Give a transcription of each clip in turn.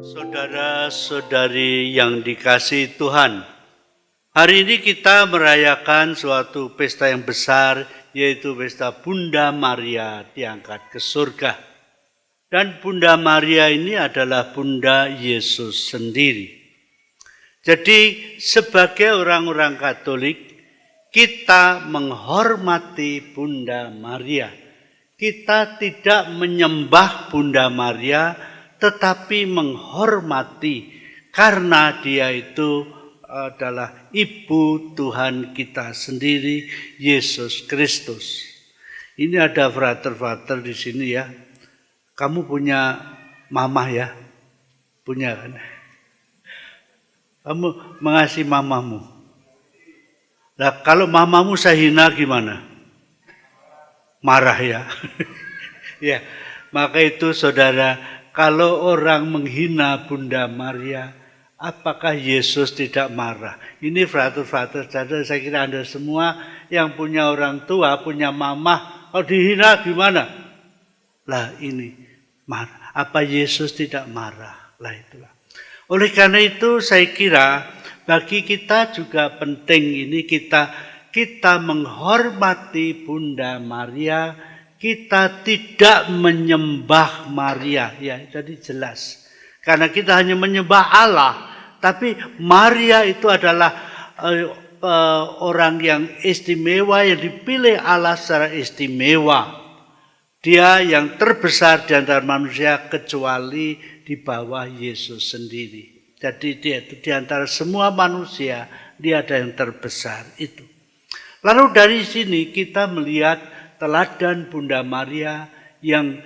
Saudara-saudari yang dikasihi Tuhan, hari ini kita merayakan suatu pesta yang besar, yaitu pesta Bunda Maria diangkat ke surga. Dan Bunda Maria ini adalah Bunda Yesus sendiri. Jadi sebagai orang-orang Katolik, kita menghormati Bunda Maria. Kita tidak menyembah Bunda Maria, tetapi menghormati karena dia itu adalah Ibu Tuhan kita sendiri, Yesus Kristus. Ini ada frater-frater di sini ya. Kamu punya mama ya? Punya kan? Kamu mengasihi mamamu. Nah, kalau mamamu saya hina gimana? Marah ya. Ya, maka itu saudara, kalau orang menghina Bunda Maria, apakah Yesus tidak marah? Ini frater-frater, saya kira Anda semua yang punya orang tua, punya mama, kalau dihina gimana? Lah ini marah. Apa Yesus tidak marah? Lah itulah. Oleh karena itu saya kira bagi kita juga penting ini kita menghormati Bunda Maria. Kita tidak menyembah Maria, ya jadi jelas. Karena kita hanya menyembah Allah, tapi Maria itu adalah orang yang istimewa, yang dipilih Allah secara istimewa. Dia yang terbesar di antara manusia kecuali di bawah Yesus sendiri. Jadi dia itu di antara semua manusia, dia ada yang terbesar itu. Lalu dari sini kita melihat teladan Bunda Maria yang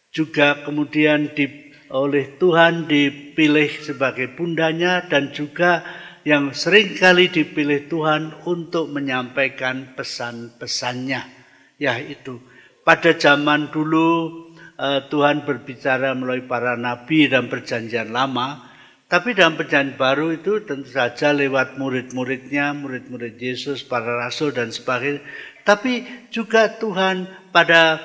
juga kemudian oleh Tuhan dipilih sebagai bundanya dan juga yang seringkali dipilih Tuhan untuk menyampaikan pesan-pesannya. Yaitu pada zaman dulu Tuhan berbicara melalui para nabi dan perjanjian lama, tapi dalam perjanjian baru itu tentu saja lewat murid-muridnya, murid-murid Yesus, para rasul dan sebagainya. Tapi juga Tuhan pada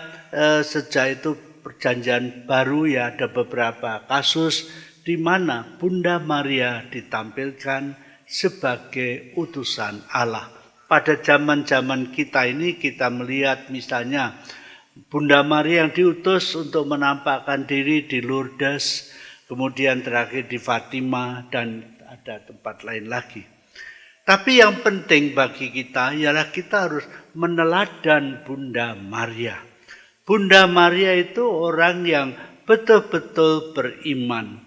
sejak itu perjanjian baru ya ada beberapa kasus di mana Bunda Maria ditampilkan sebagai utusan Allah. Pada zaman-zaman kita ini kita melihat misalnya Bunda Maria yang diutus untuk menampakkan diri di Lourdes, kemudian terakhir di Fatima dan ada tempat lain lagi. Tapi yang penting bagi kita ialah kita harus meneladan Bunda Maria. Bunda Maria itu orang yang betul-betul beriman.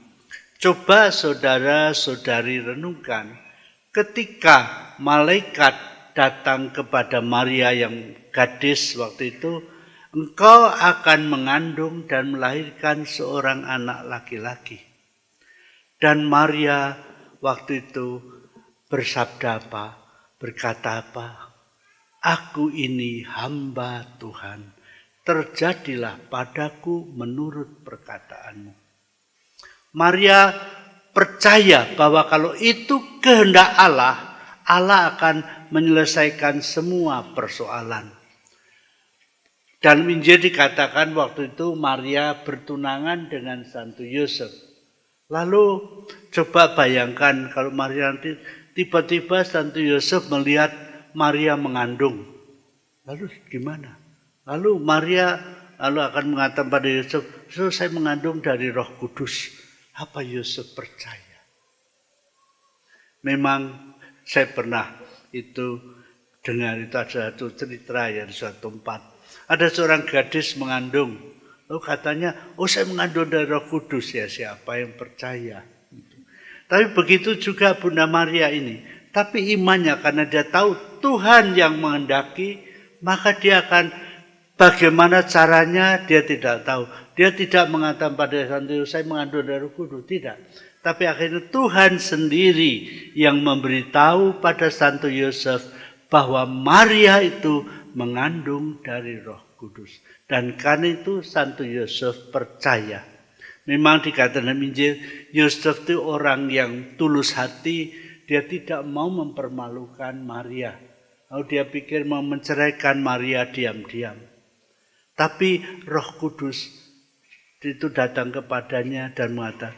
Coba saudara-saudari renungkan ketika malaikat datang kepada Maria yang gadis waktu itu, engkau akan mengandung dan melahirkan seorang anak laki-laki. Dan Maria waktu itu bersabda apa? Berkata apa? Aku ini hamba Tuhan. Terjadilah padaku menurut perkataanmu. Maria percaya bahwa kalau itu kehendak Allah, Allah akan menyelesaikan semua persoalan. Dan Injil dikatakan waktu itu Maria bertunangan dengan Santo Yosef. Lalu coba bayangkan kalau Maria nanti tiba-tiba Santo Yosef melihat Maria mengandung. Lalu gimana? Lalu Maria akan mengatakan pada Yosef, saya mengandung dari Roh Kudus. Apa Yosef percaya? Memang saya pernah itu dengar itu ada satu cerita ya di suatu tempat. Ada seorang gadis mengandung. Lalu katanya, saya mengandung dari Roh Kudus ya, siapa yang percaya? Tapi begitu juga Bunda Maria ini. Tapi imannya karena dia tahu Tuhan yang menghendaki, maka dia akan bagaimana caranya dia tidak tahu. Dia tidak mengatakan pada Santo Yosef, saya mengandung dari Roh Kudus, tidak. Tapi akhirnya Tuhan sendiri yang memberitahu pada Santo Yosef bahwa Maria itu mengandung dari Roh Kudus. Dan karena itu Santo Yosef percaya. Memang dikatakan dalam Injil, Yosef itu orang yang tulus hati, dia tidak mau mempermalukan Maria. Lalu dia pikir mau menceraikan Maria diam-diam. Tapi Roh Kudus itu datang kepadanya dan mengatakan,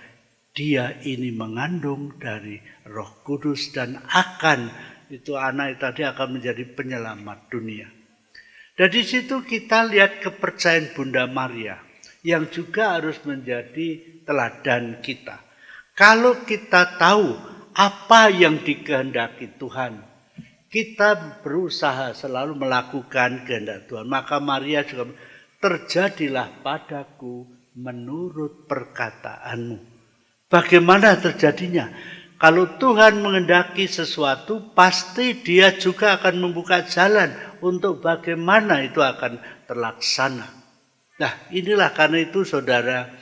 dia ini mengandung dari Roh Kudus dan akan, itu anak tadi akan menjadi penyelamat dunia. Dan di situ kita lihat kepercayaan Bunda Maria yang juga harus menjadi teladan kita. Kalau kita tahu apa yang dikehendaki Tuhan, kita berusaha selalu melakukan kehendak Tuhan. Maka Maria juga, terjadilah padaku menurut perkataanmu. Bagaimana terjadinya? Kalau Tuhan menghendaki sesuatu, pasti dia juga akan membuka jalan untuk bagaimana itu akan terlaksana. Nah, inilah karena itu saudara,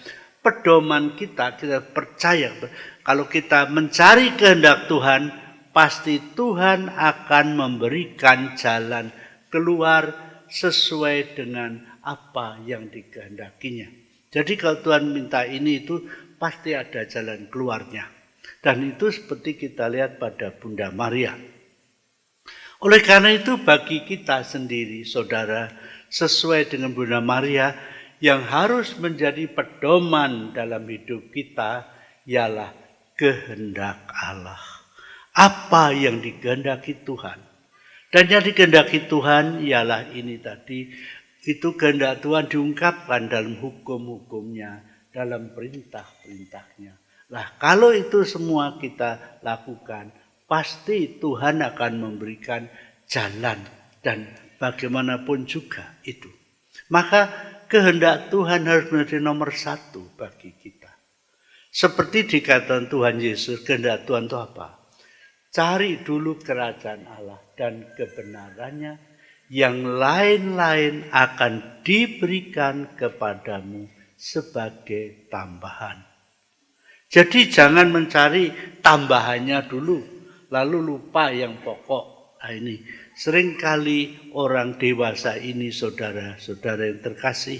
pedoman kita percaya kalau kita mencari kehendak Tuhan, pasti Tuhan akan memberikan jalan keluar sesuai dengan apa yang dikehendakinya. Jadi kalau Tuhan minta ini itu pasti ada jalan keluarnya. Dan itu seperti kita lihat pada Bunda Maria. Oleh karena itu bagi kita sendiri saudara, sesuai dengan Bunda Maria, yang harus menjadi pedoman dalam hidup kita ialah kehendak Allah. Apa yang dikehendaki Tuhan. Dan yang dikehendaki Tuhan ialah ini tadi, itu kehendak Tuhan diungkapkan dalam hukum-hukumnya, dalam perintah-perintahnya. Nah, kalau itu semua kita lakukan, pasti Tuhan akan memberikan jalan dan bagaimanapun juga itu. Maka kehendak Tuhan harus menjadi nomor satu bagi kita. Seperti dikatakan Tuhan Yesus, kehendak Tuhan itu apa? Cari dulu kerajaan Allah dan kebenarannya, yang lain-lain akan diberikan kepadamu sebagai tambahan. Jadi jangan mencari tambahannya dulu, lalu lupa yang pokok. Nah, ini seringkali orang dewasa ini, saudara-saudara yang terkasih,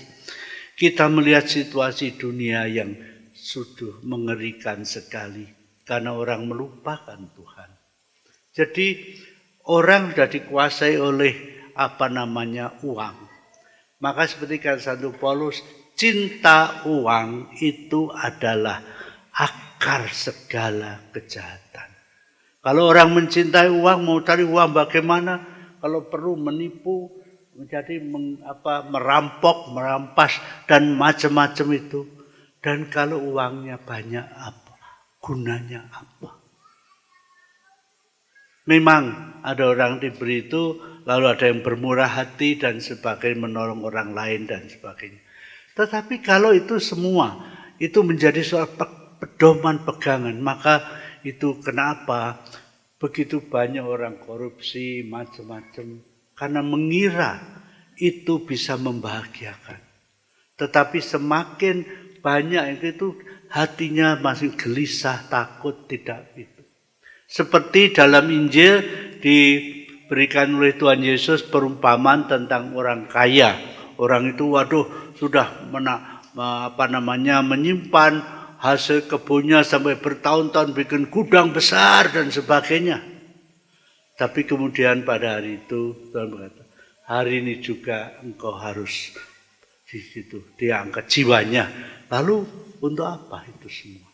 kita melihat situasi dunia yang sudah mengerikan sekali karena orang melupakan Tuhan. Jadi orang sudah dikuasai oleh uang. Maka seperti kata Santo Paulus, cinta uang itu adalah akar segala kejahatan. Kalau orang mencintai uang, mau cari uang bagaimana? Kalau perlu menipu, menjadi merampok, merampas dan macam-macam itu. Dan kalau uangnya banyak, apa gunanya apa? Memang ada orang diberi itu, lalu ada yang bermurah hati dan sebagainya, menolong orang lain dan sebagainya. Tetapi kalau itu semua itu menjadi soal pedoman pegangan, maka itu kenapa begitu banyak orang korupsi macam-macam, karena mengira itu bisa membahagiakan. Tetapi semakin banyak itu hatinya masih gelisah, takut, tidak itu. Seperti dalam Injil diberikan oleh Tuhan Yesus perumpamaan tentang orang kaya. Orang itu sudah menyimpan hasil kebunnya sampai bertahun-tahun, bikin gudang besar dan sebagainya. Tapi kemudian pada hari itu Tuhan berkata, hari ini juga engkau harus di situ diangkat jiwanya. Lalu untuk apa itu semua?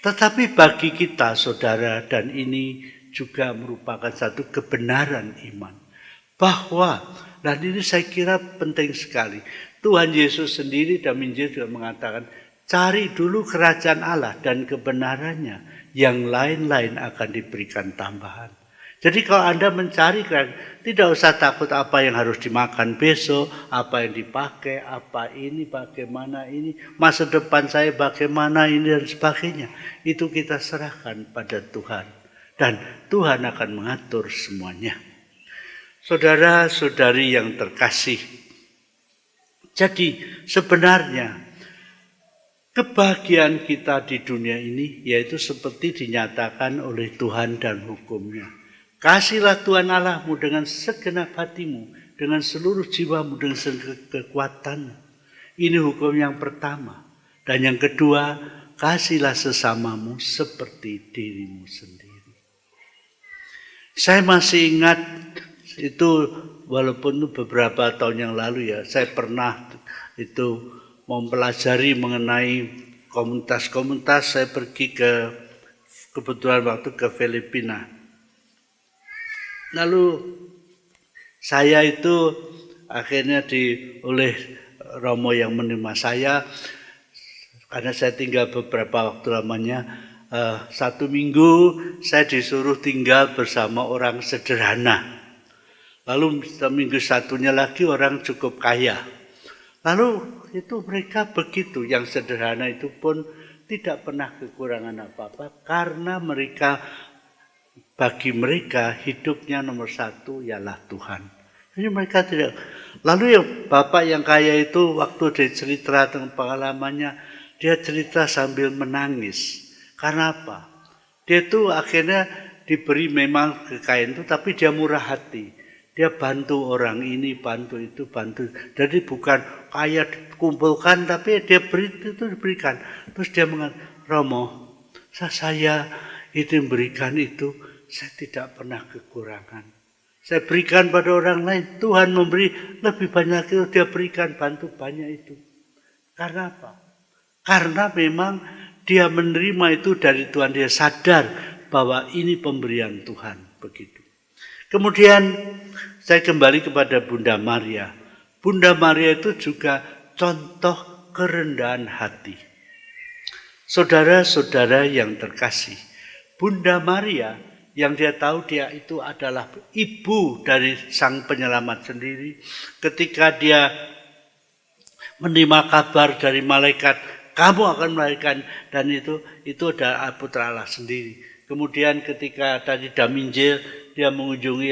Tetapi bagi kita saudara, dan ini juga merupakan satu kebenaran iman, bahwa, dan ini saya kira penting sekali, Tuhan Yesus sendiri dalam Injil juga mengatakan, cari dulu kerajaan Allah dan kebenarannya, yang lain-lain akan diberikan tambahan. Jadi kalau Anda mencari, tidak usah takut apa yang harus dimakan besok, apa yang dipakai, apa ini, bagaimana ini, masa depan saya bagaimana ini dan sebagainya. Itu kita serahkan pada Tuhan. Dan Tuhan akan mengatur semuanya. Saudara-saudari yang terkasih, jadi sebenarnya kebahagiaan kita di dunia ini yaitu seperti dinyatakan oleh Tuhan dan hukumnya. Kasihlah Tuhan Allahmu dengan segenap hatimu, dengan seluruh jiwamu, dengan segenap kekuatanmu. Ini hukum yang pertama. Dan yang kedua, kasihlah sesamamu seperti dirimu sendiri. Saya masih ingat itu, walaupun itu beberapa tahun yang lalu ya, saya pernah itu mempelajari mengenai komunitas-komunitas, saya pergi kebetulan waktu ke Filipina. Lalu saya itu akhirnya oleh Romo yang menerima saya, karena saya tinggal beberapa waktu lamanya, 1 minggu saya disuruh tinggal bersama orang sederhana. Lalu minggu satunya lagi orang cukup kaya. Lalu itu mereka begitu, yang sederhana itu pun tidak pernah kekurangan apa-apa, karena bagi mereka hidupnya nomor satu ialah Tuhan. Jadi mereka tidak. Lalu yang bapak yang kaya itu waktu dia cerita tentang pengalamannya, dia cerita sambil menangis. Karena apa? Dia itu akhirnya diberi memang kekayaan itu, tapi dia murah hati. Dia bantu orang ini, bantu itu, bantu. Jadi bukan kaya dikumpulkan, tapi dia itu diberikan. Terus dia mengatakan, Romo, saya itu memberikan itu, saya tidak pernah kekurangan. Saya berikan pada orang lain, Tuhan memberi lebih banyak itu, dia berikan, bantu banyak itu. Karena apa? Karena memang dia menerima itu dari Tuhan, dia sadar bahwa ini pemberian Tuhan, begitu. Kemudian saya kembali kepada Bunda Maria. Bunda Maria itu juga contoh kerendahan hati. Saudara-saudara yang terkasih, Bunda Maria yang dia tahu dia itu adalah ibu dari Sang Penyelamat sendiri. Ketika dia menerima kabar dari malaikat, kamu akan melahirkan, dan itu adalah putra Allah sendiri. Kemudian ketika tadi Daminjil, dia mengunjungi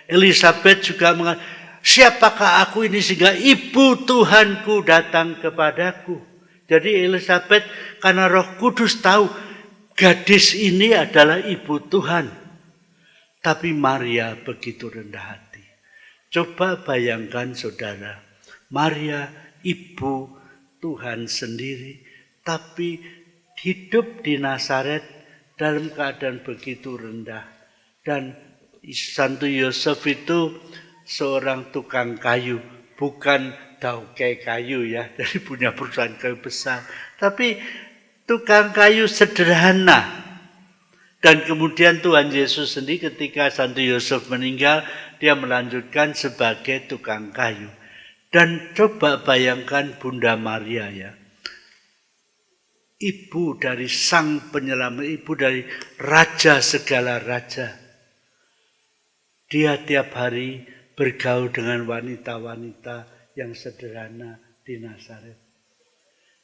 Elizabeth juga mengatakan, siapakah aku ini sehingga ibu Tuhanku datang kepadaku. Jadi Elizabeth karena Roh Kudus tahu gadis ini adalah ibu Tuhan. Tapi Maria begitu rendah hati. Coba bayangkan saudara, Maria ibu Tuhan sendiri, tapi hidup di Nazaret dalam keadaan begitu rendah. Dan Santo Yosef itu seorang tukang kayu, bukan daukai kayu ya, dari punya perusahaan kayu besar, tapi tukang kayu sederhana. Dan kemudian Tuhan Yesus sendiri ketika Santo Yosef meninggal, dia melanjutkan sebagai tukang kayu. Dan coba bayangkan Bunda Maria ya, ibu dari Sang Penyelamat, ibu dari Raja segala raja. Dia tiap hari bergaul dengan wanita-wanita yang sederhana di Nazaret.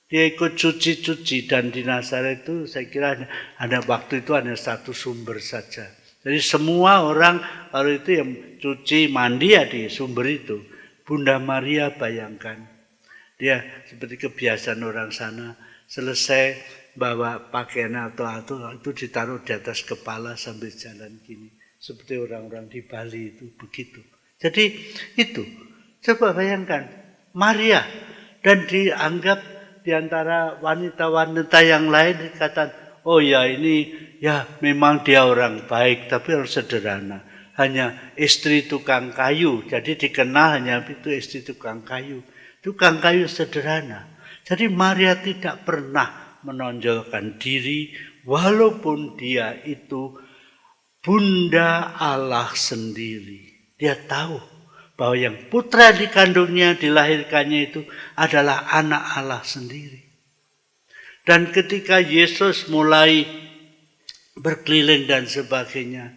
Dia ikut cuci-cuci, dan di Nazaret itu saya kira ada waktu itu hanya satu sumber saja. Jadi semua orang kalau itu yang cuci mandi ya di sumber itu. Bunda Maria bayangkan, dia seperti kebiasaan orang sana, selesai bawa pakaian atau itu ditaruh di atas kepala sambil jalan gini. Seperti orang-orang di Bali itu begitu. Jadi itu, coba bayangkan, Maria, dan dianggap di antara wanita-wanita yang lain dikatakan, oh ya ini ya memang dia orang baik, tapi orang sederhana. Hanya istri tukang kayu, jadi dikenal hanya itu istri tukang kayu. Tukang kayu sederhana. Jadi Maria tidak pernah menonjolkan diri, walaupun dia itu Bunda Allah sendiri. Dia tahu bahwa yang putra dikandungnya, dilahirkannya itu adalah anak Allah sendiri. Dan ketika Yesus mulai berkeliling dan sebagainya,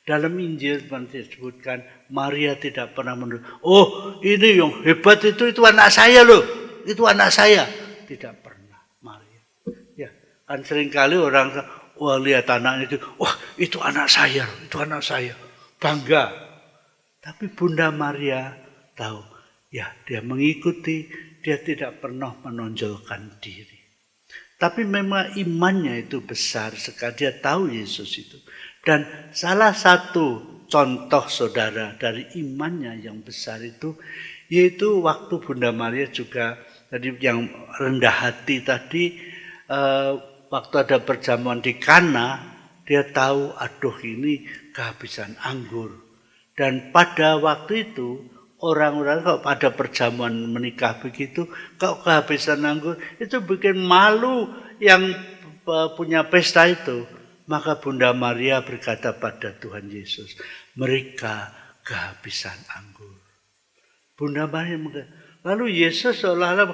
dalam Injil disebutkan Maria tidak pernah menurut, oh ini yang hebat itu anak saya loh, itu anak saya. Tidak pernah Maria. Ya, kan seringkali orang wah lihat anaknya itu, wah itu anak saya, itu anak saya, bangga. Tapi Bunda Maria tahu, ya dia mengikuti, dia tidak pernah menonjolkan diri. Tapi memang imannya itu besar sekali, dia tahu Yesus itu. Dan salah satu contoh saudara dari imannya yang besar itu, yaitu waktu Bunda Maria juga tadi yang rendah hati tadi, waktu ada perjamuan di Kana, dia tahu aduh ini kehabisan anggur. Dan pada waktu itu orang-orang kok pada perjamuan menikah begitu, kok kehabisan anggur, itu bikin malu yang punya pesta itu. Maka Bunda Maria berkata pada Tuhan Yesus, mereka kehabisan anggur. Bunda Maria lalu Yesus seolah-olah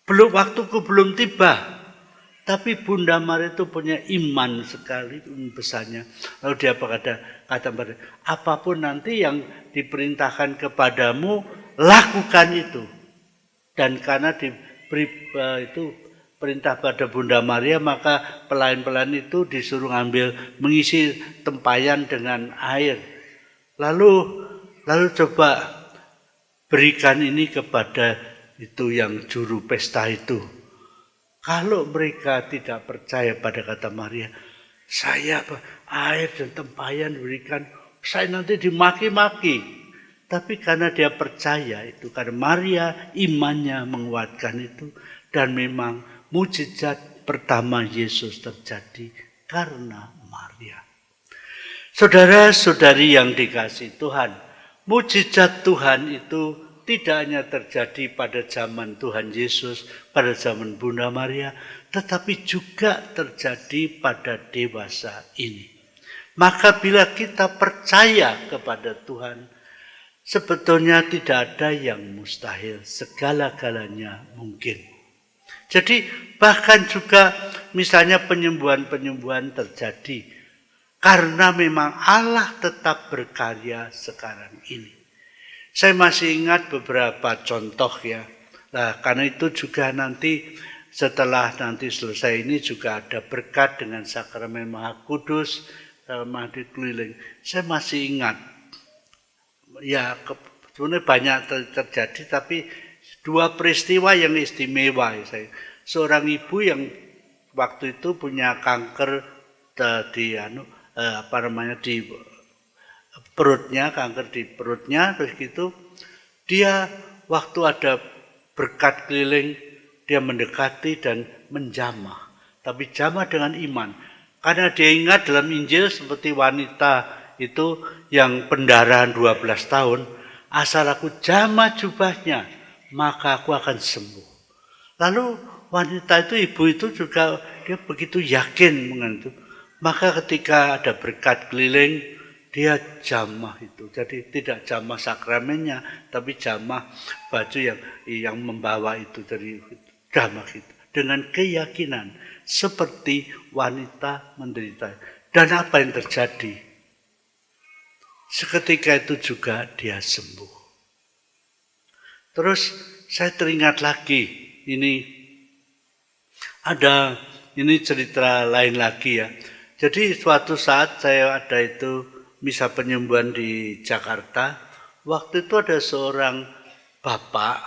waktuku belum tiba. Tapi Bunda Maria itu punya iman sekali besarnya. Lalu dia kata pada, apapun nanti yang diperintahkan kepadamu, lakukan itu. Dan karena diberi itu perintah pada Bunda Maria, maka pelayan-pelayan itu disuruh mengisi tempayan dengan air. Lalu coba berikan ini kepada itu yang juru pesta itu. Kalau mereka tidak percaya pada kata Maria, saya air dan tempayan berikan, saya nanti dimaki-maki. Tapi karena dia percaya itu, karena Maria imannya menguatkan itu, dan memang mujizat pertama Yesus terjadi karena Maria. Saudara-saudari yang dikasihi Tuhan, mujizat Tuhan itu tidak hanya terjadi pada zaman Tuhan Yesus, pada zaman Bunda Maria, tetapi juga terjadi pada dewasa ini. Maka bila kita percaya kepada Tuhan, sebetulnya tidak ada yang mustahil, segala-galanya mungkin. Jadi bahkan juga misalnya penyembuhan-penyembuhan terjadi, karena memang Allah tetap berkarya sekarang ini. Saya masih ingat beberapa contoh ya. Nah, karena itu juga nanti setelah nanti selesai ini juga ada berkat dengan sakramen Maha Kudus dalam Mahdi keliling. Saya masih ingat. Ya, sebenarnya banyak terjadi, tapi dua peristiwa yang istimewa. Seorang ibu yang waktu itu punya kanker di perutnya, kanker di perutnya, terus gitu dia waktu ada berkat keliling, dia mendekati dan menjamah, tapi jamah dengan iman, karena dia ingat dalam Injil seperti wanita itu yang pendarahan 12 tahun, asal aku jamah jubahnya maka aku akan sembuh. Lalu wanita itu, ibu itu juga dia begitu yakin mengenai itu, maka ketika ada berkat keliling dia jamah itu. Jadi tidak jamah sakramennya, tapi jamah baju yang membawa itu dari jamah itu. Dengan keyakinan seperti wanita menderita. Dan apa yang terjadi? Seketika itu juga dia sembuh. Terus saya teringat lagi, ini cerita lain lagi ya. Jadi suatu saat saya ada itu misa penyembuhan di Jakarta. Waktu itu ada seorang bapak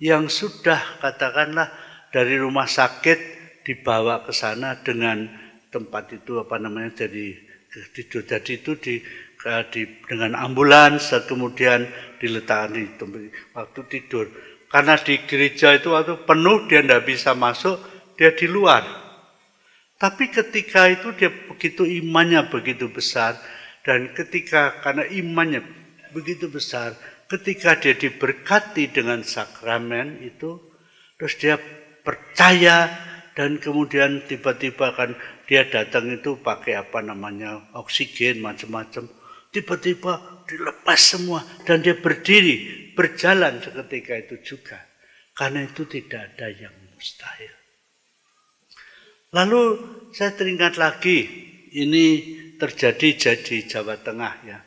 yang sudah katakanlah dari rumah sakit dibawa ke sana dengan tempat itu jadi itu dengan ambulans, kemudian diletakkan di tempat waktu tidur. Karena di gereja itu waktu penuh, dia tidak bisa masuk, dia di luar. Tapi ketika itu dia begitu imannya begitu besar. Dan karena imannya begitu besar, ketika dia diberkati dengan sakramen itu, terus dia percaya, dan kemudian tiba-tiba kan dia datang itu pakai oksigen macam-macam, tiba-tiba dilepas semua dan dia berdiri, berjalan seketika itu juga. Karena itu tidak ada yang mustahil. Lalu saya teringat lagi, ini terjadi di Jawa Tengah ya.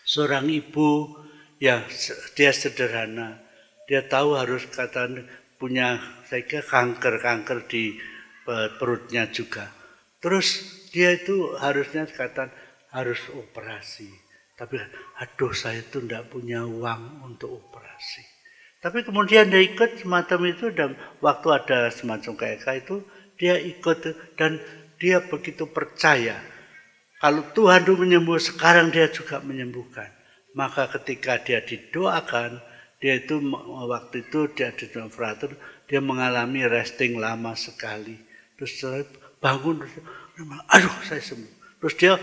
Seorang ibu ya, dia sederhana, dia tahu harus punya kanker di perutnya juga. Terus dia itu harusnya harus operasi. Tapi saya itu tidak punya uang untuk operasi. Tapi kemudian dia ikut semacam itu, dan waktu ada semacam kayak itu dia ikut, dan dia begitu percaya. Kalau Tuhan itu menyembuh, sekarang dia juga menyembuhkan. Maka ketika dia didoakan, dia itu waktu itu dia di operator, dia mengalami resting lama sekali. Terus bangun, aduh saya sembuh. Terus dia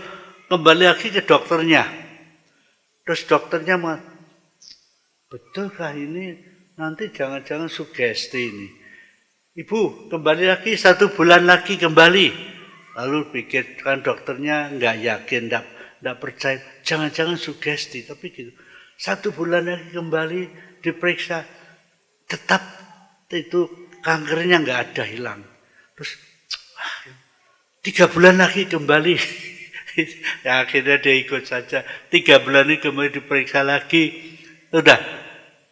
kembali lagi ke dokternya. Terus dokternya betulkah ini nanti jangan-jangan sugesti ini. Ibu, kembali lagi 1 bulan lagi kembali. Lalu pikirkan dokternya nggak yakin, nggak percaya. Jangan-jangan sugesti, tapi gitu. 1 bulan lagi kembali diperiksa, tetap itu kankernya nggak ada hilang. Terus 3 bulan lagi kembali. Ya, akhirnya dia ikut saja. 3 bulan ini kembali diperiksa lagi. Udah,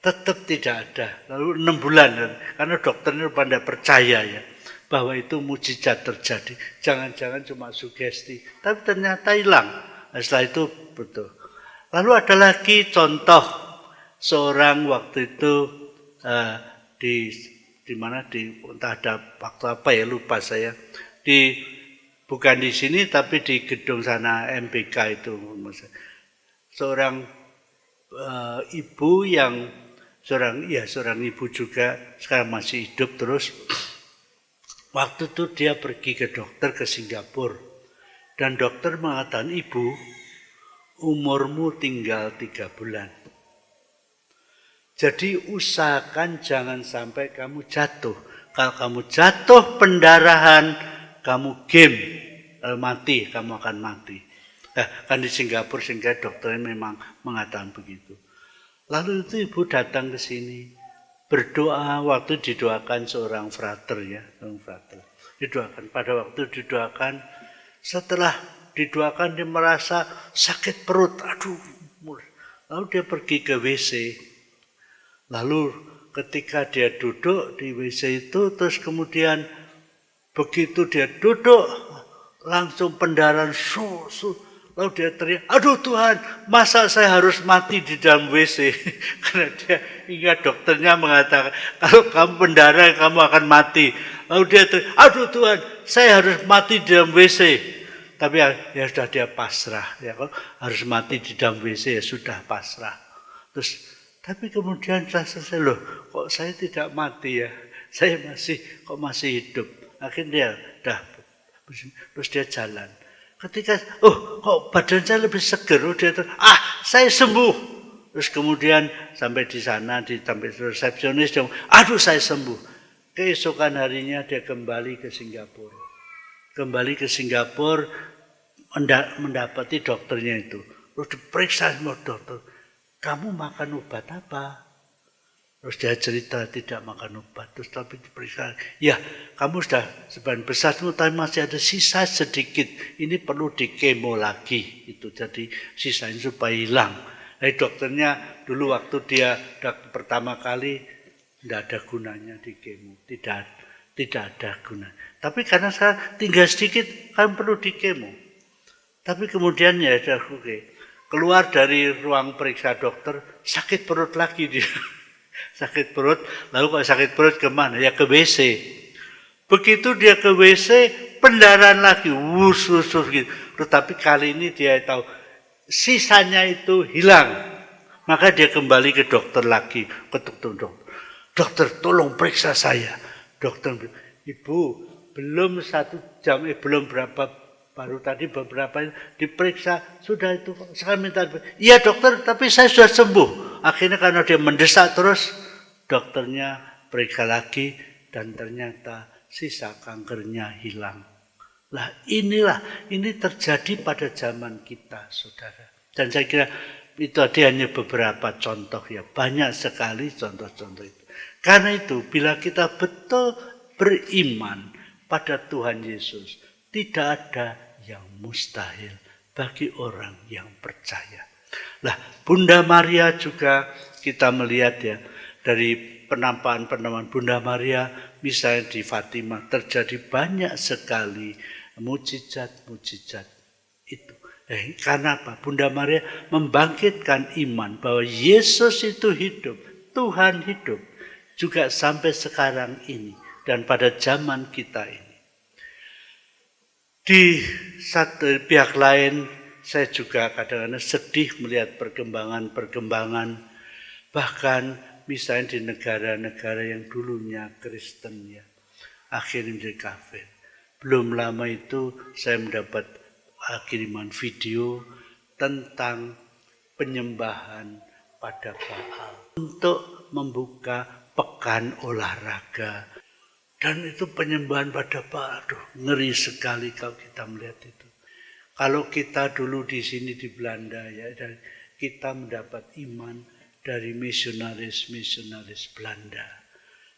tetap tidak ada. Lalu 6 bulan, karena dokternya pada percaya ya bahwa itu mukjizat terjadi. Jangan-jangan cuma sugesti, tapi ternyata hilang. Nah, setelah itu betul. Lalu ada lagi contoh seorang waktu itu di mana entah ada waktu apa ya, lupa saya. Bukan di sini tapi di gedung sana MBK itu. Seorang ibu yang seorang ibu juga sekarang masih hidup terus. Waktu itu dia pergi ke dokter ke Singapura dan dokter mengatakan, ibu, umurmu tinggal 3 bulan. Jadi usahakan jangan sampai kamu jatuh. Kalau kamu jatuh pendarahan, kamu game, mati, kamu akan mati. Kan di Singapura sehingga dokternya memang mengatakan begitu. Lalu itu ibu datang ke sini, berdoa, waktu didoakan seorang frater ya, didoakan. Pada waktu didoakan, setelah didoakan dia merasa sakit perut, lalu dia pergi ke WC. Lalu ketika dia duduk di WC itu, terus kemudian begitu dia duduk, langsung pendarahan, lalu dia teriak, aduh Tuhan, masa saya harus mati di dalam WC? Karena dia ingat dokternya mengatakan, kalau kamu pendarahan kamu akan mati. Lalu dia teriak, aduh Tuhan, saya harus mati di dalam WC. Tapi ya sudah dia pasrah. Ya, kalau harus mati di dalam WC ya sudah pasrah. Terus, tapi kemudian saya selesai, loh kok saya tidak mati ya? Saya masih hidup. Akhirnya terus dia jalan. Ketika, kok badan saya lebih seger, dia saya sembuh. Terus kemudian sampai di sana, sampai resepsionis, dia, saya sembuh. Keesokan harinya dia kembali ke Singapura. Kembali ke Singapura, mendapati dokternya itu. Terus diperiksa sama dokter, kamu makan obat apa? Terus dia cerita tidak makan obat. Terus tapi diperiksa, ya kamu sudah sebagian besar tapi masih ada sisa sedikit. Ini perlu dikemo lagi. Itu jadi sisanya supaya hilang. Nah, dokternya dulu waktu dia pertama kali tidak ada gunanya dikemo. Tidak ada gunanya. Tapi karena sekarang tinggal sedikit, kan perlu dikemo. Tapi kemudian ya sudah oke. Keluar dari ruang periksa dokter, sakit perut lagi dia. Sakit perut, lalu kalau sakit perut kemana? Ya ke WC. Begitu dia ke WC, pendarahan lagi, gitu. Tetapi kali ini dia tahu, sisanya itu hilang. Maka dia kembali ke dokter lagi, ketuk-ketuk. Dokter, tolong periksa saya. Dokter, ibu, belum 1 jam, belum baru tadi beberapa diperiksa, sudah itu saya minta, iya dokter, tapi saya sudah sembuh. Akhirnya karena dia mendesak terus, dokternya periksa lagi dan ternyata sisa kankernya hilang. Lah ini terjadi pada zaman kita, saudara. Dan saya kira itu hanya beberapa contoh ya, banyak sekali contoh-contoh itu. Karena itu bila kita betul beriman pada Tuhan Yesus, tidak ada yang mustahil bagi orang yang percaya. Lah, Bunda Maria juga kita melihat ya, dari penampakan Bunda Maria, misalnya di Fatimah terjadi banyak sekali mujizat-mujizat itu. Karena apa? Bunda Maria membangkitkan iman bahwa Yesus itu hidup, Tuhan hidup, juga sampai sekarang ini dan pada zaman kita ini. Di satu pihak lain, saya juga kadang-kadang sedih melihat perkembangan, bahkan misalnya di negara-negara yang dulunya Kristen ya, akhirnya menjadi kafir. Belum lama itu saya mendapat kiriman video tentang penyembahan pada Baal. Untuk membuka pekan olahraga. Dan itu penyembahan pada Baal. Aduh, ngeri sekali kalau kita melihat itu. Kalau kita dulu di sini di Belanda ya, dan kita mendapat iman dari misionaris Belanda.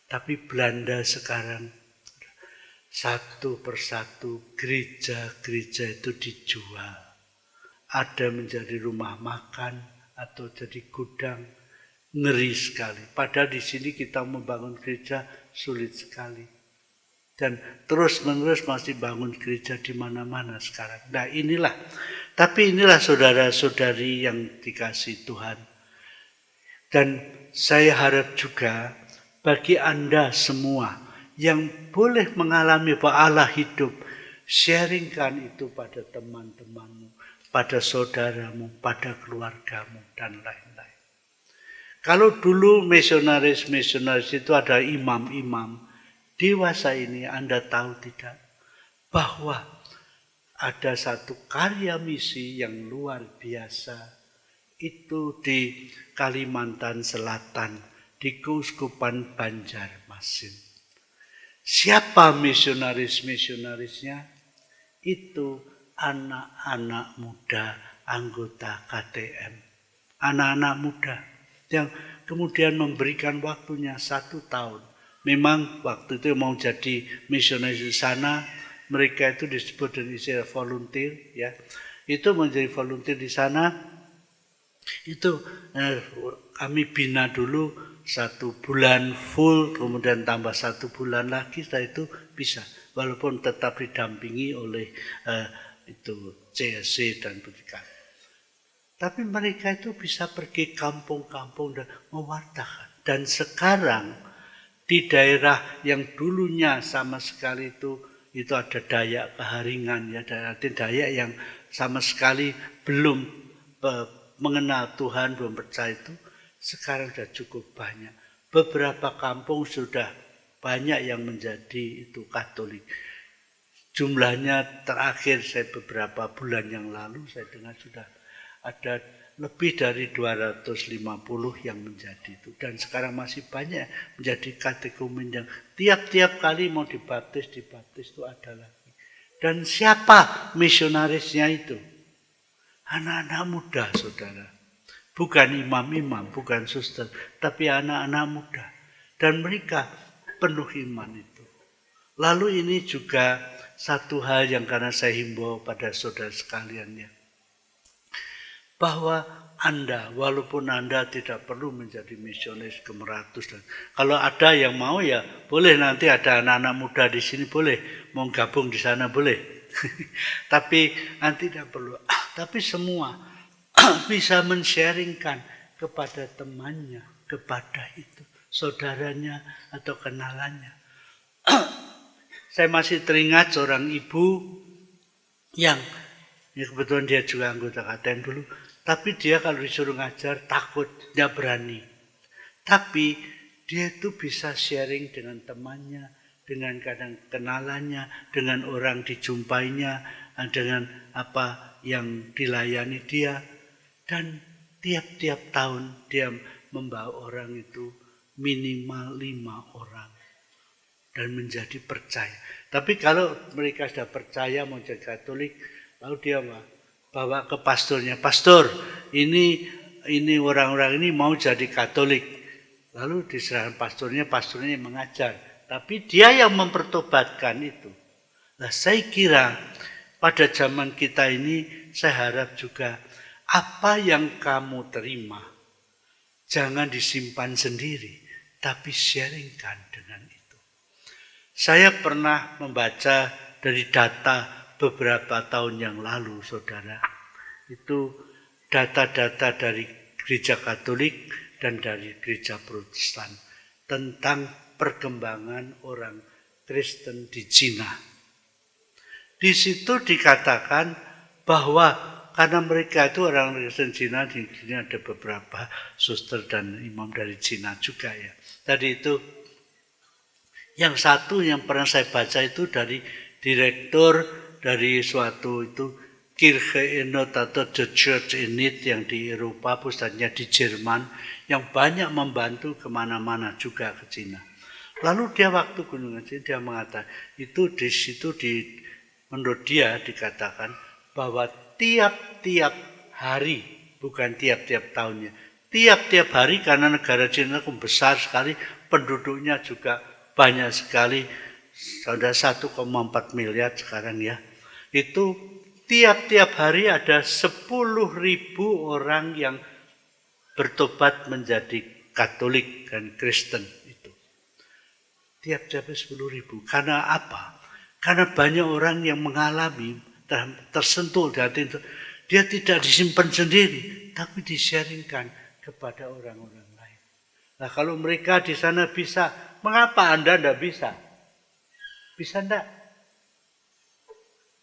Tapi Belanda sekarang satu persatu gereja-gereja itu dijual. Ada menjadi rumah makan atau jadi gudang. Ngeri sekali. Padahal di sini kita membangun gereja sulit sekali. Dan terus-menerus masih bangun gereja di mana-mana sekarang. Nah inilah. Tapi inilah saudara-saudari yang dikasih Tuhan. Dan saya harap juga bagi Anda semua yang boleh mengalami bahwa Allah hidup, sharingkan itu pada teman-temanmu, pada saudaramu, pada keluargamu, dan lain-lain. Kalau dulu misionaris itu ada imam-imam, dewasa ini Anda tahu tidak bahwa ada satu karya misi yang luar biasa itu di Kalimantan Selatan, di Keuskupan Banjarmasin. Siapa misionarisnya? Itu anak-anak muda anggota KTM. Anak-anak muda yang kemudian memberikan waktunya 1 tahun. Memang waktu itu mau jadi misionaris di sana, mereka itu disebut dengan istilah volunteer, ya. Itu menjadi volunteer di sana. Itu kami bina dulu 1 bulan full, kemudian tambah 1 bulan lagi, setelah itu bisa. Walaupun tetap didampingi oleh itu CSC dan pendidikan. Tapi mereka itu bisa pergi kampung-kampung dan mewartakan. Dan sekarang di daerah yang dulunya sama sekali itu ada Dayak Keharingan ya, Dayak yang sama sekali belum mengenal Tuhan, belum percaya itu, sekarang sudah cukup banyak. Beberapa kampung sudah banyak yang menjadi itu Katolik. Jumlahnya terakhir saya beberapa bulan yang lalu saya dengar sudah ada lebih dari 250 yang menjadi itu. Dan sekarang masih banyak menjadi katekumen yang tiap-tiap kali mau dibaptis itu ada lagi. Dan siapa misionarisnya itu? Anak-anak muda, saudara. Bukan imam-imam, bukan suster, tapi anak-anak muda. Dan mereka penuh iman itu. Lalu ini juga satu hal yang karena saya himbau pada saudara sekalian ya. Bahwa Anda, walaupun Anda tidak perlu menjadi misionaris ke Meratus. Dan kalau ada yang mau ya boleh, nanti ada anak-anak muda di sini boleh. Mau gabung di sana boleh. Tapi nanti tidak perlu. Tapi semua bisa men-sharingkan kepada temannya, kepada itu, saudaranya atau kenalannya. Saya masih teringat seorang ibu yang ya kebetulan dia juga anggota KTM dulu. Tapi dia kalau disuruh ngajar takut, tidak berani. Tapi dia itu bisa sharing dengan temannya, dengan kadang kenalannya, dengan orang dijumpainya, dengan apa yang dilayani dia. Dan tiap-tiap tahun dia membawa orang itu minimal 5 orang. Dan menjadi percaya. Tapi kalau mereka sudah percaya mau jadi Katolik, lalu dia bawa ke pastornya, pastor ini orang-orang ini mau jadi Katolik. Lalu diserahkan pastornya mengajar. Tapi dia yang mempertobatkan itu. Nah saya kira pada zaman kita ini saya harap juga apa yang kamu terima jangan disimpan sendiri, tapi sharingkan dengan itu. Saya pernah membaca dari data beberapa tahun yang lalu, saudara, itu data-data dari gereja Katolik dan dari gereja Protestan tentang perkembangan orang Kristen di Cina. Di situ dikatakan bahwa karena mereka itu orang Kristen Cina, di sini ada beberapa suster dan imam dari Cina juga ya. Tadi itu yang satu yang pernah saya baca itu dari direktur dari suatu itu Kirche in Not atau The Church in Need yang di Eropa, pusatnya di Jerman, yang banyak membantu kemana-mana juga ke Cina. Lalu dia waktu Gunung Aji, dia mengatakan, itu di situ menurut dia dikatakan bahwa tiap-tiap hari, bukan tiap-tiap tahunnya, tiap-tiap hari karena negara Cina besar sekali, penduduknya juga banyak sekali, sudah 1,4 miliar sekarang ya. Itu tiap-tiap hari ada 10.000 orang yang bertobat menjadi Katolik dan Kristen itu. Tiap-tiap 10.000. Karena apa? Karena banyak orang yang mengalami tersentuh di hati itu. Dia tidak disimpan sendiri, tapi di-sharingkan kepada orang-orang lain. Nah, kalau mereka di sana bisa, mengapa Anda tidak bisa? Bisa enggak?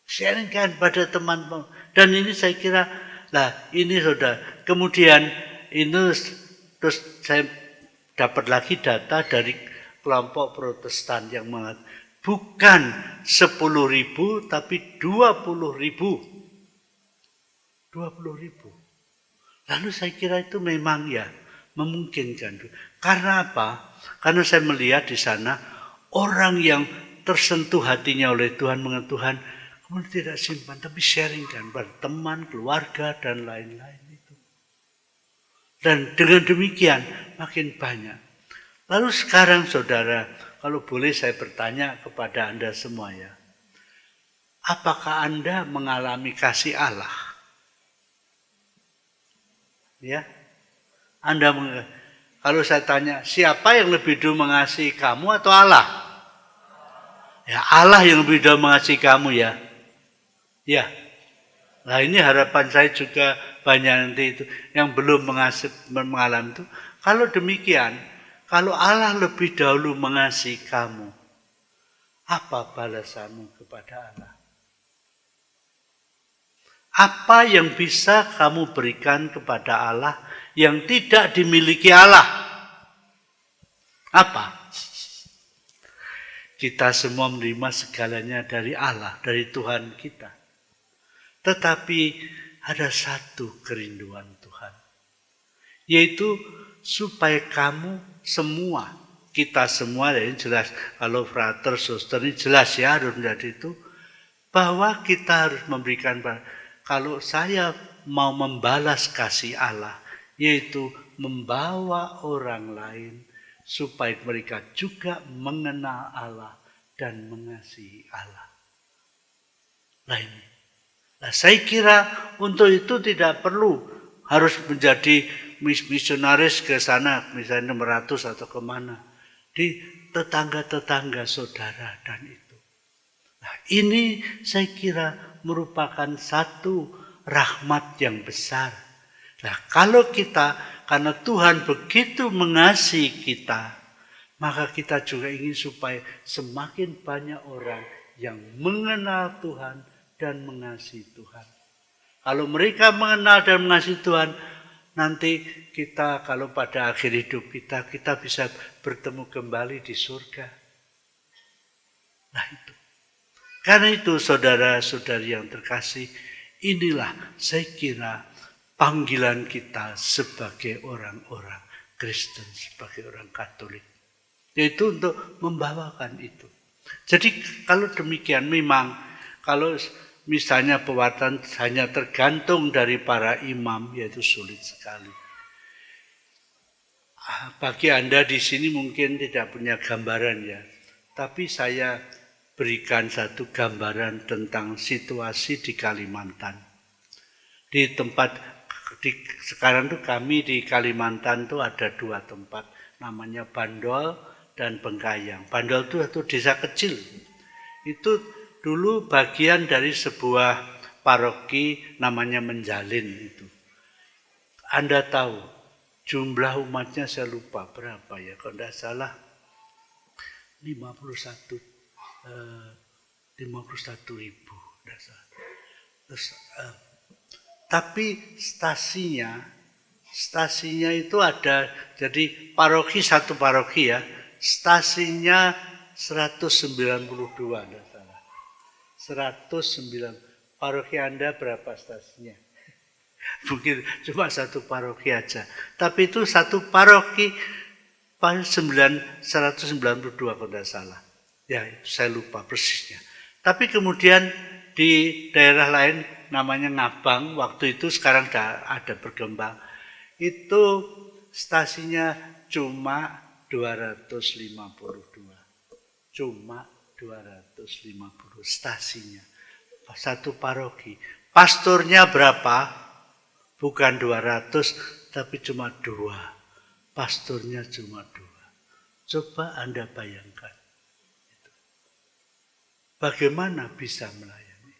Sharingkan pada teman-teman. Dan ini saya kira, ini sudah. Kemudian ini terus saya dapat lagi data dari kelompok Protestan yang mengatakan bukan 10.000 tapi 20.000. 20.000. Lalu saya kira itu memang ya memungkinkan. Karena apa? Karena saya melihat di sana orang yang tersentuh hatinya oleh Tuhan, mengenai Tuhan, kemudian tidak simpan, tapi sharingkan pada teman, keluarga, dan lain-lain itu. Dan dengan demikian makin banyak. Lalu sekarang saudara, kalau boleh saya bertanya kepada Anda semua ya. Apakah Anda mengalami kasih Allah? Ya, kalau saya tanya, siapa yang lebih dulu mengasihi kamu atau Allah? Ya, Allah yang lebih dulu mengasihi kamu ya. Ya, nah ini harapan saya juga banyak nanti itu yang belum mengalami itu. Kalau demikian, kalau Allah lebih dahulu mengasihi kamu, apa balasanmu kepada Allah? Apa yang bisa kamu berikan kepada Allah yang tidak dimiliki Allah? Apa? Kita semua menerima segalanya dari Allah, dari Tuhan kita. Tetapi ada satu kerinduan Tuhan. Yaitu supaya kamu semua, kita semua, ini jelas, kalau frater, suster, ini jelas ya harus menjadi itu. Bahwa kita harus memberikan, kalau saya mau membalas kasih Allah, yaitu membawa orang lain, supaya mereka juga mengenal Allah dan mengasihi Allah. Nah, saya kira untuk itu tidak perlu harus menjadi misionaris ke sana, misalnya 600 atau kemana. Di tetangga-tetangga saudara dan itu. Nah, ini saya kira merupakan satu rahmat yang besar. Nah, kalau kita, karena Tuhan begitu mengasihi kita, maka kita juga ingin supaya semakin banyak orang yang mengenal Tuhan dan mengasihi Tuhan. Kalau mereka mengenal dan mengasihi Tuhan, nanti kita kalau pada akhir hidup kita bisa bertemu kembali di surga. Nah itu. Karena itu saudara-saudari yang terkasih, inilah saya kira panggilan kita sebagai orang-orang Kristen, sebagai orang Katolik. Yaitu untuk membawakan itu. Jadi kalau demikian memang kalau misalnya pewartaan hanya tergantung dari para imam, yaitu sulit sekali. Bagi Anda di sini mungkin tidak punya gambaran ya, tapi saya berikan satu gambaran tentang situasi di Kalimantan. Di tempat sekarang tuh kami di Kalimantan tuh ada 2 tempat, namanya Bandol dan Bengkayang. Bandol itu satu desa kecil. Itu dulu bagian dari sebuah paroki namanya Menjalin itu. Anda tahu jumlah umatnya saya lupa berapa ya, kalau tidak salah 51.000. Terus, tapi stasinya itu ada, jadi paroki satu paroki ya, stasinya 192, 109. Paroki Anda berapa stasiunnya? Mungkin cuma satu paroki aja. Tapi itu satu paroki 192 kalau tidak salah. Ya, saya lupa persisnya. Tapi kemudian di daerah lain namanya Ngabang, waktu itu sekarang ada berkembang. Itu stasiunnya cuma 252. Cuma 250 stasiunnya. Satu paroki. Pastornya berapa? Bukan 200, tapi cuma 2. Pastornya cuma 2. Coba Anda bayangkan. Bagaimana bisa melayani?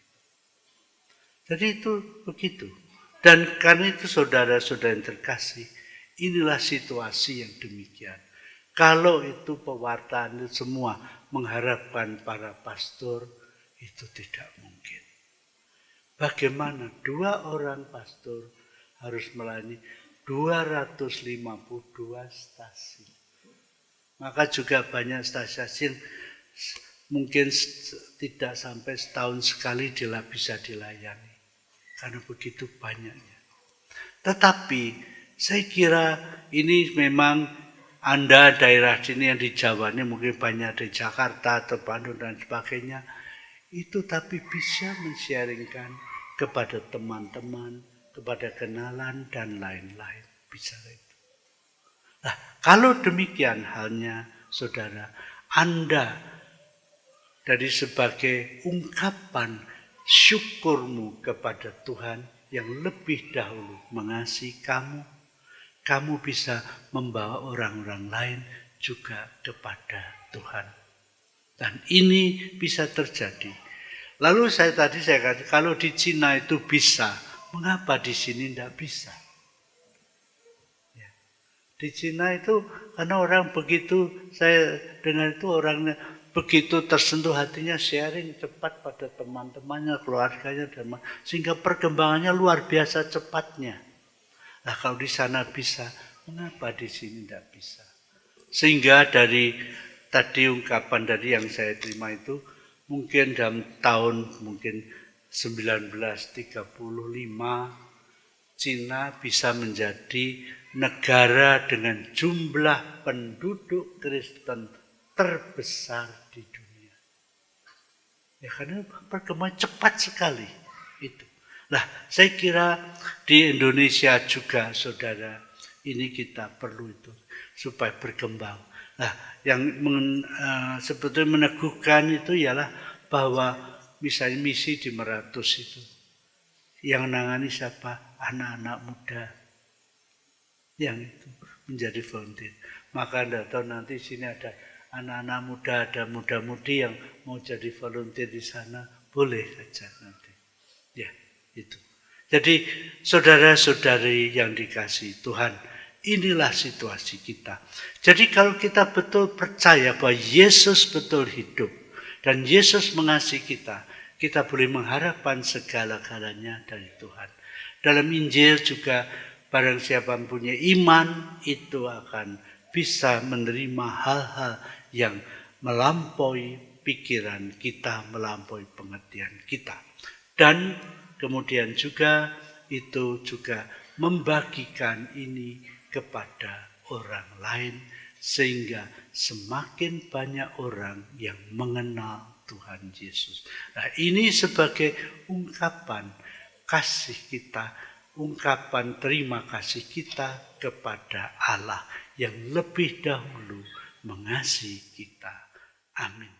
Jadi itu begitu. Dan karena itu saudara-saudara yang terkasih, inilah situasi yang demikian. Kalau itu pewartaan itu semua mengharapkan para pastor, itu tidak mungkin. Bagaimana 2 orang pastor harus melayani 252 stasiun. Maka juga banyak stasiun mungkin tidak sampai setahun sekali bisa dilayani. Karena begitu banyaknya. Tetapi saya kira ini memang Anda daerah sini yang di Jawa ini mungkin banyak di Jakarta atau Bandung dan sebagainya. Itu tapi bisa men-sharingkan kepada teman-teman, kepada kenalan dan lain-lain. Bisa itu. Nah, kalau demikian halnya saudara, Anda dari sebagai ungkapan syukurmu kepada Tuhan yang lebih dahulu mengasihi kamu, kamu bisa membawa orang-orang lain juga kepada Tuhan. Dan ini bisa terjadi. Lalu saya katakan, kalau di Cina itu bisa, mengapa di sini tidak bisa? Ya. Di Cina itu karena orang begitu, saya dengar itu orangnya begitu tersentuh hatinya, sharing cepat pada teman-temannya, keluarganya, sehingga perkembangannya luar biasa cepatnya. Nah kalau di sana bisa, mengapa di sini tidak bisa? Sehingga dari tadi ungkapan dari yang saya terima itu, mungkin dalam tahun 1935, Cina bisa menjadi negara dengan jumlah penduduk Kristen terbesar di dunia. Ya karena perkembangan cepat sekali itu. Nah, saya kira di Indonesia juga saudara, ini kita perlu itu supaya berkembang. Nah, yang sebetulnya meneguhkan itu ialah bahwa misalnya misi di Meratus itu yang nangani siapa? Anak-anak muda yang itu menjadi volunteer. Maka Anda tahu nanti sini ada anak-anak muda, ada muda-mudi yang mau jadi volunteer di sana, boleh saja nanti. Ya, itu. Jadi saudara-saudari yang dikasihi Tuhan, inilah situasi kita. Jadi kalau kita betul percaya bahwa Yesus betul hidup dan Yesus mengasihi kita, kita boleh mengharapkan segala-galanya dari Tuhan. Dalam Injil juga barang siapa punya iman itu akan bisa menerima hal-hal yang melampaui pikiran kita, melampaui pengertian kita. Dan kemudian juga itu juga membagikan ini kepada orang lain sehingga semakin banyak orang yang mengenal Tuhan Yesus. Nah, ini sebagai ungkapan kasih kita, ungkapan terima kasih kita kepada Allah yang lebih dahulu mengasihi kita. Amin.